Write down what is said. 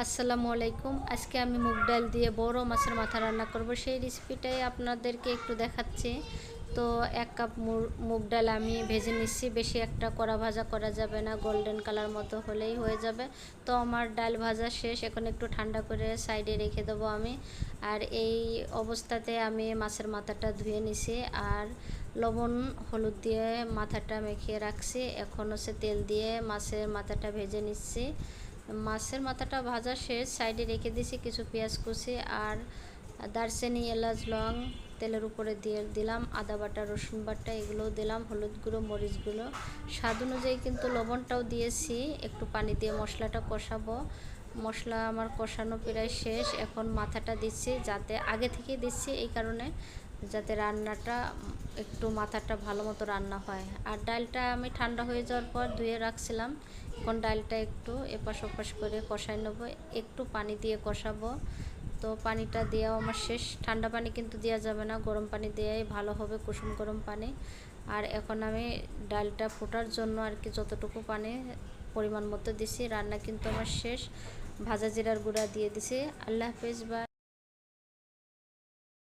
আসসালামু আলাইকুম। আজকে আমি মুগ ডাল দিয়ে বড় মাছের মাথা রান্না করব, সেই রেসিপিটাই আপনাদেরকে একটু দেখাচ্ছি। তো 1 কাপ মুগ ডাল আমি ভেজে নিচ্ছি। বেশি একটা কড়া ভাজা করা যাবে না, গোল্ডেন কালার মতো হলেই হয়ে যাবে। তো আমার ডাল ভাজা শেষ, এখন একটু ঠান্ডা করে সাইডে রেখে দেবো আমি। আর এই অবস্থাতে আমি মাছের মাথাটা ধুয়ে নিছি আর লবণ হলুদ দিয়ে মাথাটা মেখে রাখছি। এখন হচ্ছে তেল দিয়ে মাছের মাথাটা ভেজে নিচ্ছি। মাছের মাথাটা ভাজা শেষ, সাইডে রেখে দিয়েছি। কিছু পেঁয়াজ কুচি আর দারচিনি, এলাচ, লং তেলের উপরে দিয়ে দিলাম। আদা বাটা, রসুন বাটা এগুলোও দিলাম। হলুদ গুঁড়ো, মরিচ গুঁড়ো, স্বাদ অনুযায়ী কিন্তু লবণটাও দিয়েছি। একটু পানি দিয়ে মশলাটা কষাবো। মশলা আমার কষানো প্রায় শেষ। এখন মাথাটা দিচ্ছি, যাতে আগে থেকেই দিচ্ছি এই কারণে যাতে রান্নাটা একটু মাথাটা ভালো মতো রান্না হয়। আর ডালটা আমি ঠান্ডা হয়ে যাওয়ার পর ধুয়ে রাখছিলাম। এখন ডালটা একটু এপাশ ওপাশ করে কষাই নেব, একটু পানি দিয়ে কষাবো। তো পানিটা দেওয়া আমার শেষ। ঠান্ডা পানি কিন্তু দেওয়া যাবে না, গরম পানি দেওয়াই ভালো হবে, কুসুম গরম পানি। আর এখন আমি ডালটা ফোটার জন্য আর কি যতটুকু পানি পরিমাণ মতো দিছি। রান্না কিন্তু আমার শেষ। ভাজা জিরার গুঁড়া দিয়ে দিছি। আল্লাহ হাফেজ। বা